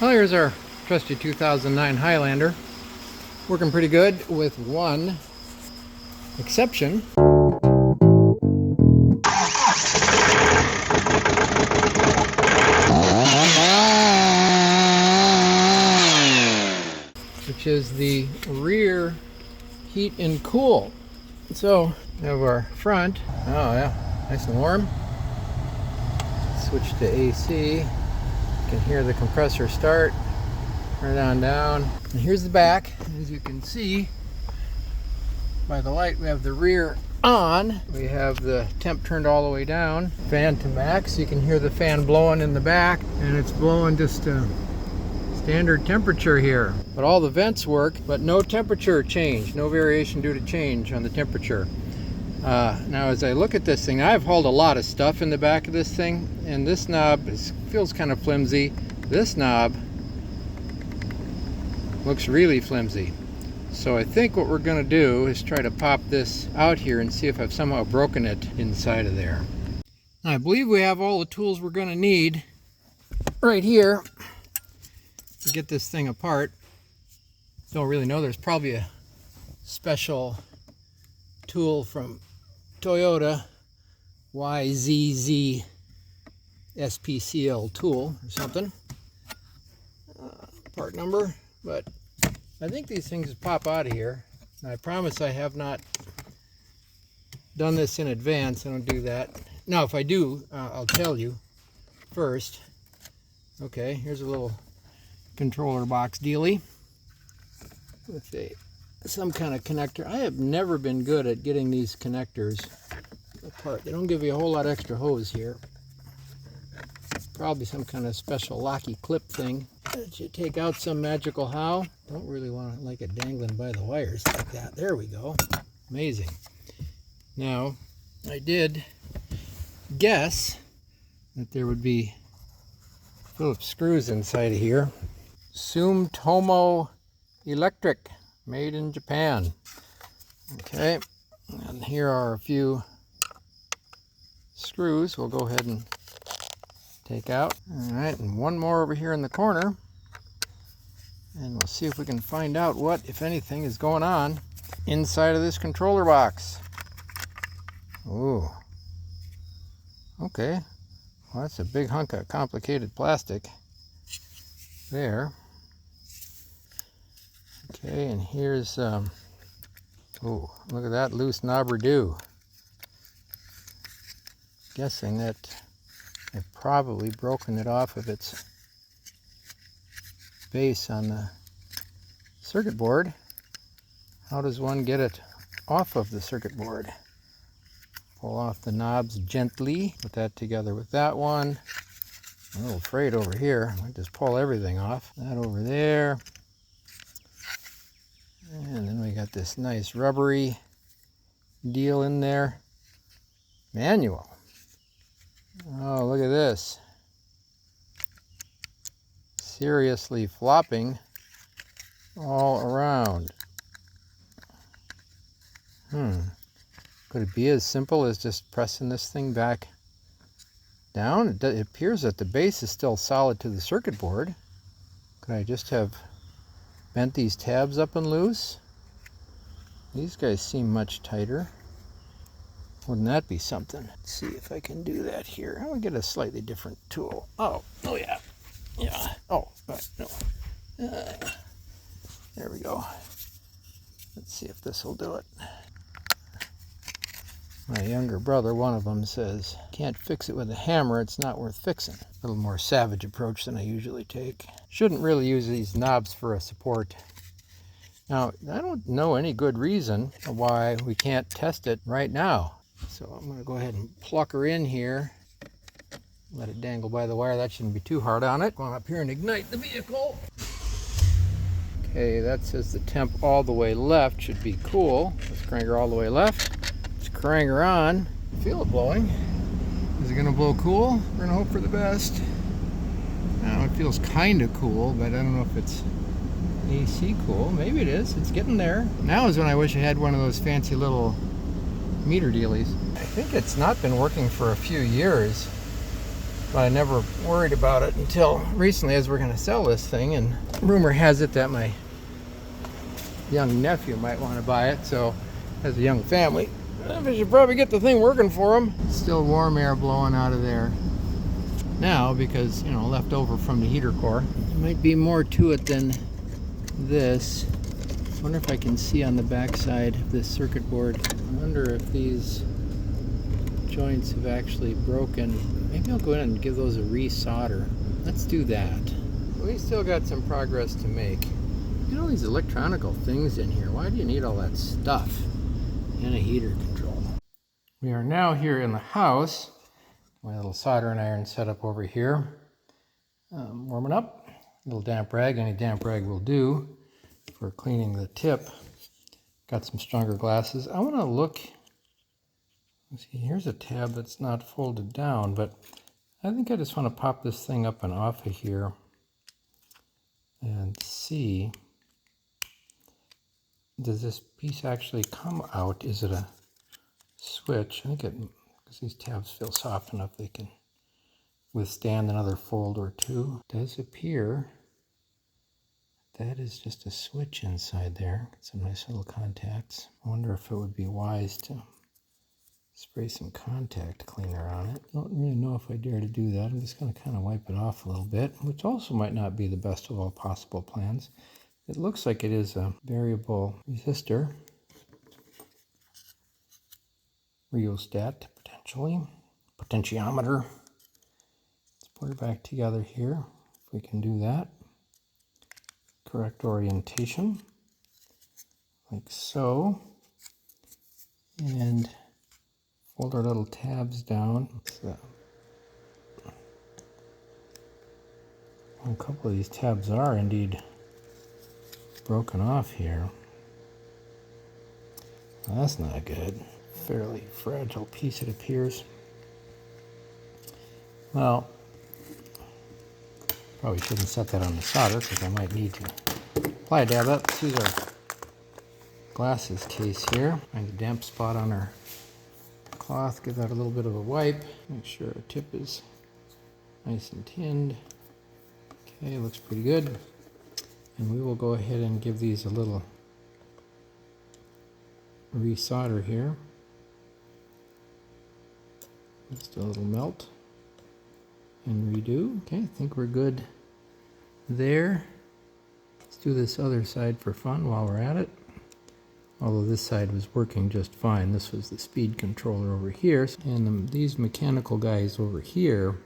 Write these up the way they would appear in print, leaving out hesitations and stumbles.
Well, here's our trusty 2009 Highlander. Working pretty good with one exception. Which is the rear heat and cool. So we have our front. Oh yeah, nice and warm. Switch to AC. You can hear the compressor start. Turn it on down. And here's the back. As you can see by the light, we have the rear on. We have the temp turned all the way down. Fan to max. You can hear the fan blowing in the back, and it's blowing just standard temperature here. But all the vents work, but no temperature change, no variation due to change on the temperature. Now as I look at this thing, I've hauled a lot of stuff in the back of this thing, and this knob feels kind of flimsy. This knob looks really flimsy. So I think what we're going to do is try to pop this out here and see if I've somehow broken it inside of there. I believe we have all the tools we're going to need right here to get this thing apart. Don't really know. There's probably a special tool from Toyota, YZZ SPCL tool or something. Part number, but I think these things pop out of here. And I promise I have not done this in advance. I don't do that. Now, if I do, I'll tell you first. Okay, here's a little controller box dealie with some kind of connector. I have never been good at getting these connectors apart. They don't give you a whole lot of extra hose here. Probably some kind of special locky clip thing that you take out some magical how. Don't really want to like it dangling by the wires like that. There we go. Amazing. Now, I did guess that there would be Phillips screws inside of here. Sumitomo Electric, made in Japan. Okay, and here are a few screws we'll go ahead and take out. All right, and one more over here in the corner, and we'll see if we can find out what, if anything, is going on inside of this controller box. Ooh, okay, well, that's a big hunk of complicated plastic there. Okay, and here's oh, look at that loose knobber-do. Guessing that I've probably broken it off of its base on the circuit board. How does one get it off of the circuit board? Pull off the knobs gently. Put that together with that one. I'm a little afraid over here. I might just pull everything off. That over there. And then we got this nice rubbery deal in there. Manual. Oh, look at this. Seriously flopping all around. Could it be as simple as just pressing this thing back down? It appears that the base is still solid to the circuit board. Could I just have bent these tabs up and loose? These guys seem much tighter. Wouldn't that be something? Let's see if I can do that here. I'll get a slightly different tool. Oh yeah. Yeah. Oh, right, no. There we go. Let's see if this will do it. My younger brother, one of them, says, can't fix it with a hammer, it's not worth fixing. A little more savage approach than I usually take. Shouldn't really use these knobs for a support. Now, I don't know any good reason why we can't test it right now. So I'm going to go ahead and pluck her in here. Let it dangle by the wire. That shouldn't be too hard on it. Go on up here and ignite the vehicle. Okay, that says the temp all the way left should be cool. Let's crank her all the way left. Let's crank her on. Feel it blowing. Is it going to blow cool? We're going to hope for the best. Now, it feels kind of cool, but I don't know if it's AC cool. Maybe it is. It's getting there. Now is when I wish I had one of those fancy little meter dealies. I think it's not been working for a few years. But I never worried about it until recently, as we're going to sell this thing, and rumor has it that my young nephew might want to buy it. So as a young family, I should probably get the thing working for him. Still warm air blowing out of there now because, you know, left over from the heater core. There might be more to it than this. I wonder if I can see on the back side of this circuit board. I wonder if these joints have actually broken. Maybe I'll go in and give those a re-solder. Let's do that. We still got some progress to make. Look at all these electronical things in here. Why do you need all that stuff in a heater control? We are now here in the house. My little soldering iron set up over here. Warming up. A little damp rag. Any damp rag will do for cleaning the tip. Got some stronger glasses. I want to look. Let's see, here's a tab that's not folded down, but I think I just want to pop this thing up and off of here and see, does this piece actually come out? Is it a switch? I think it, because these tabs feel soft enough they can withstand another fold or two. It does appear that is just a switch inside there. Got some nice little contacts. I wonder if it would be wise to spray some contact cleaner on it. Don't really know if I dare to do that. I'm just going to kind of wipe it off a little bit, which also might not be the best of all possible plans. It looks like it is a variable resistor. Rheostat, potentially. Potentiometer. Let's put it back together here, if we can do that. Correct orientation, like so. And fold our little tabs down. A couple of these tabs are indeed broken off here. Well, that's not good. Fairly fragile piece, it appears. Well, probably shouldn't set that on the solder because I might need to apply a dab. Let's use our glasses case here. Find a damp spot on our cloth, give that a little bit of a wipe. Make sure our tip is nice and tinned. Okay, looks pretty good. And we will go ahead and give these a little re-solder here. Just a little melt and redo. Okay, I think we're good there. Let's do this other side for fun while we're at it. Although this side was working just fine. This was the speed controller over here. And these mechanical guys over here,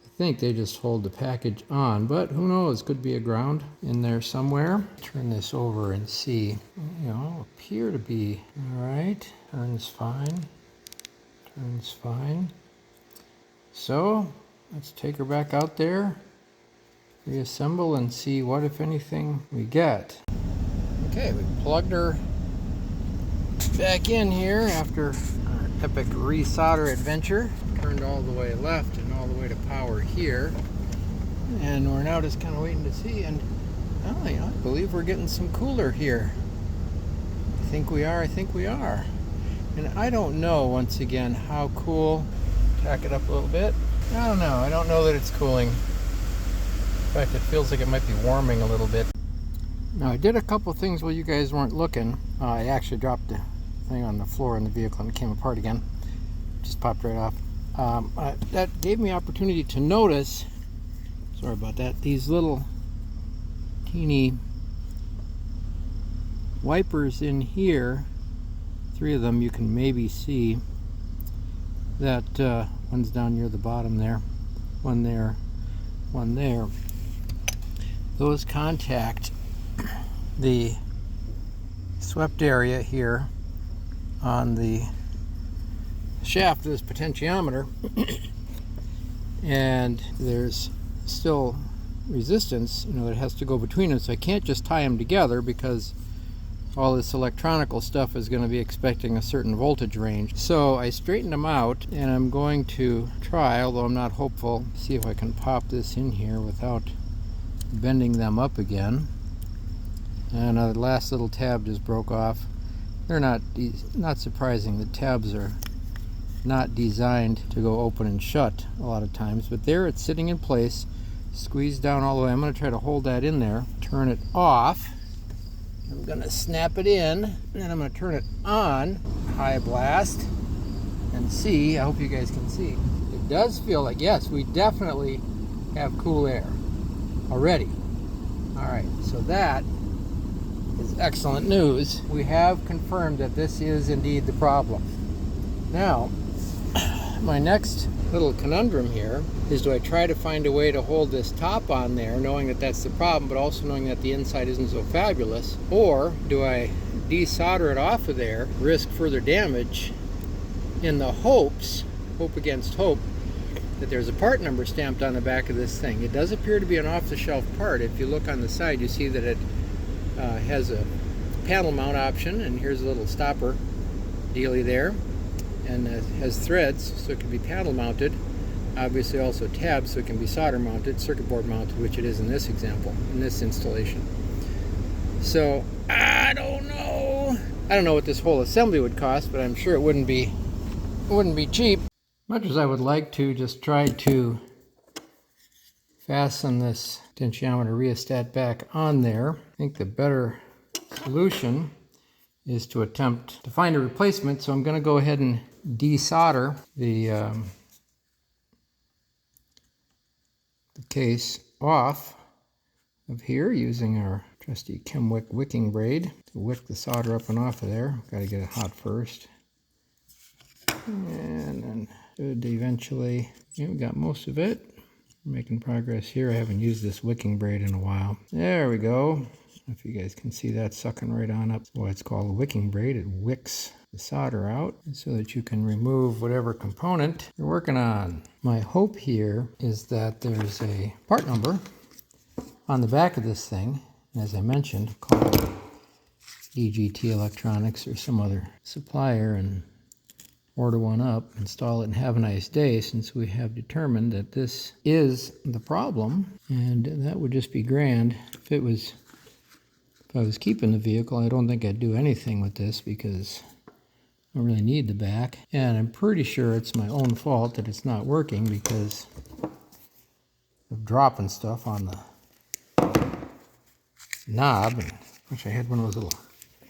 I think they just hold the package on, but who knows, could be a ground in there somewhere. Turn this over and see. You know, appear to be all right. Turns fine. Turns fine. So let's take her back out there, reassemble, and see what, if anything, we get. Okay, we plugged her back in here after our epic re-solder adventure. Turned all the way left and all the way to power here. And we're now just kind of waiting to see, and I believe we're getting some cooler here. I think we are. And I don't know, once again, how cool. Tack it up a little bit. I don't know. I don't know that it's cooling. In fact, it feels like it might be warming a little bit. Now, I did a couple things while you guys weren't looking. I actually dropped the thing on the floor in the vehicle and it came apart again. Just popped right off. That gave me opportunity to notice, sorry about that, these little teeny wipers in here. 3 of them you can maybe see. That one's down near the bottom there. One there, one there. Those contact the swept area here on the shaft of this potentiometer. And there's still resistance, that has to go between them, so I can't just tie them together because all this electronical stuff is going to be expecting a certain voltage range. So I straightened them out, and I'm going to try, although I'm not hopeful, see if I can pop this in here without bending them up again. And the last little tab just broke off. They're not surprising. The tabs are not designed to go open and shut a lot of times, but there it's sitting in place, squeezed down all the way. I'm going to try to hold that in there, turn it off. I'm going to snap it in, and then I'm going to turn it on, high blast, and see. I hope you guys can see. It does feel like, yes, we definitely have cool air already. All right, so that is excellent news. We have confirmed that this is indeed the problem. Now, my next little conundrum here is, do I try to find a way to hold this top on there, knowing that that's the problem, but also knowing that the inside isn't so fabulous? Or do I desolder it off of there, risk further damage, in the hope against hope, that there's a part number stamped on the back of this thing? It does appear to be an off-the-shelf part. If you look on the side, you see that it has a panel mount option, and here's a little stopper dealy there, and it has threads so it can be panel mounted, obviously also tabs so it can be solder mounted, circuit board mounted, which it is in this example, in this installation. So I don't know what this whole assembly would cost, but I'm sure it wouldn't be cheap. Much as I would like to just try to fasten this potentiometer rheostat back on there, I think the better solution is to attempt to find a replacement. So I'm going to go ahead and desolder the case off of here using our trusty Chemwick wicking braid to wick the solder up and off of there. Got to get it hot first, and then should eventually, we got most of it. We're making progress here. I haven't used this wicking braid in a while. There we go. If you guys can see that sucking right on up. That's why it's called a wicking braid. It wicks the solder out so that you can remove whatever component you're working on. My hope here is that there's a part number on the back of this thing, as I mentioned, called EGT Electronics or some other supplier, and order one up, install it, and have a nice day, since we have determined that this is the problem. And that would just be grand. If I was keeping the vehicle, I don't think I'd do anything with this because I don't really need the back. And I'm pretty sure it's my own fault that it's not working because of dropping stuff on the knob. And I wish I had one of those little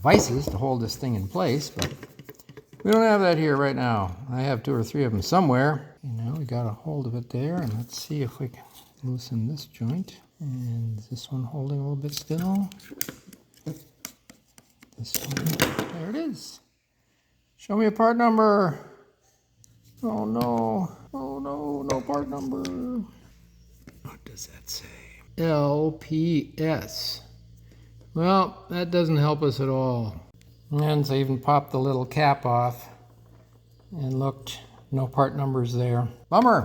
vices to hold this thing in place, but we don't have that here right now. I have 2 or 3 of them somewhere. We got a hold of it there, and let's see if we can loosen this joint. And is this one holding a little bit still? This one, there it is. Show me a part number. Oh no, no part number. What does that say? LPS. Well, that doesn't help us at all. And so I even popped the little cap off and looked, no part numbers there. Bummer.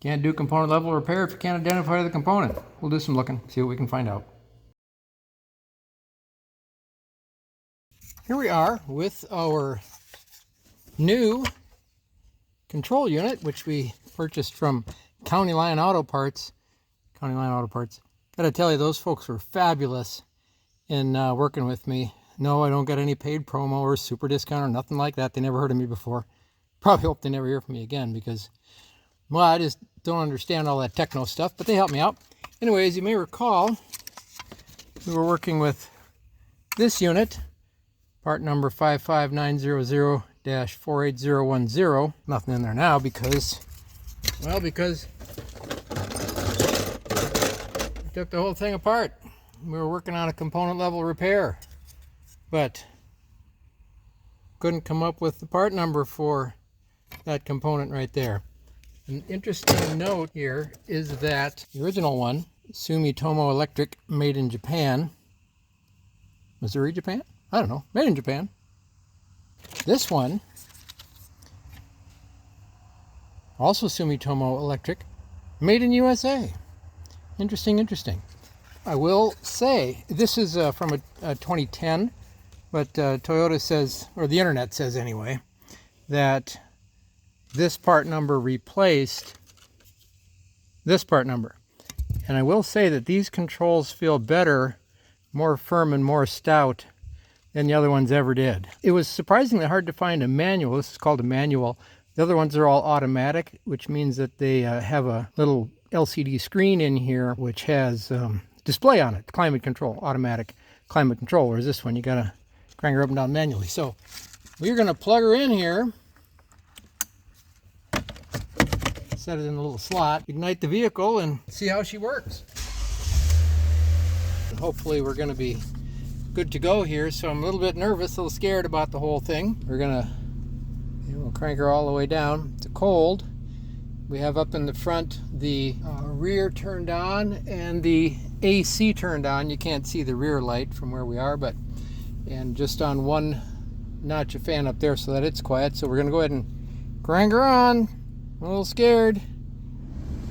Can't do component level repair if you can't identify the component. We'll do some looking, see what we can find out. Here we are with our new control unit, which we purchased from County Line Auto Parts. Gotta tell you, those folks were fabulous in working with me. No, I don't get any paid promo or super discount or nothing like that. They never heard of me before. Probably hope they never hear from me again because, well, I just don't understand all that techno stuff, but they helped me out. Anyways, you may recall we were working with this unit, part number 55900-48010. Nothing in there now because we took the whole thing apart. We were working on a component level repair, but couldn't come up with the part number for that component right there. An interesting note here is that the original one, Sumitomo Electric, made in Japan. Missouri, Japan? I don't know. Made in Japan. This one, also Sumitomo Electric, made in USA. Interesting. I will say, this is from a 2010, but Toyota says, or the internet says anyway, that this part number replaced this part number. And I will say that these controls feel better, more firm and more stout than the other ones ever did. It was surprisingly hard to find a manual. This is called a manual. The other ones are all automatic, which means that they have a little LCD screen in here which has display on it, climate control, automatic climate control, whereas this one you gotta crank her up and down manually. So we're gonna plug her in here, set it in a little slot, ignite the vehicle, and see how she works. And hopefully we're gonna be good to go here. So I'm a little bit nervous, a little scared about the whole thing. We'll crank her all the way down to cold. We have up in the front the rear turned on and the AC turned on. You can't see the rear light from where we are, and just on one notch of fan up there so that it's quiet. So we're gonna go ahead and crank her on. I'm a little scared.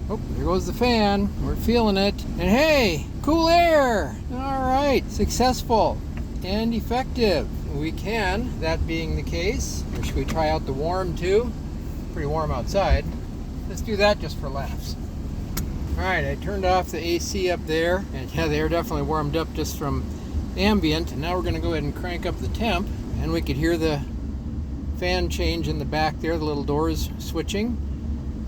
Oh, there goes the fan. We're feeling it. And hey, cool air. All right, successful and effective. We can, that being the case. Or should we try out the warm too? Pretty warm outside. Let's do that just for laughs. All right, I turned off the AC up there, and yeah, the air definitely warmed up just from ambient. And now we're gonna go ahead and crank up the temp, and we could hear the fan change in the back there, the little doors switching.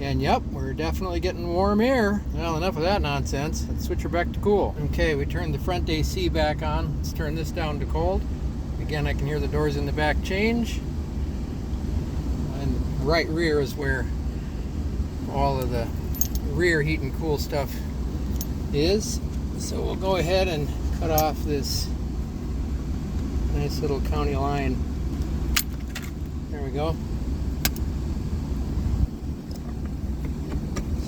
And yep, we're definitely getting warm air. Well, enough of that nonsense. Let's switch her back to cool. Okay, we turned the front AC back on. Let's turn this down to cold. Again, I can hear the doors in the back change. And right rear is where all of the rear heat and cool stuff is. So we'll go ahead and cut off this nice little county line. There we go.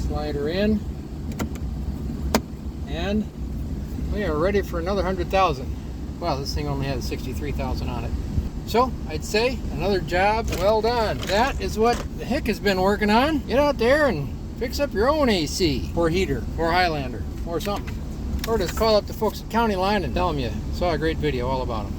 Slide her in, and we are ready for another 100,000. Wow, this thing only has 63,000 on it. So I'd say another job well done. That is what the Hick has been working on. Get out there and fix up your own AC or heater or Highlander or something, or just call up the folks at County Line and tell them you saw a great video all about them.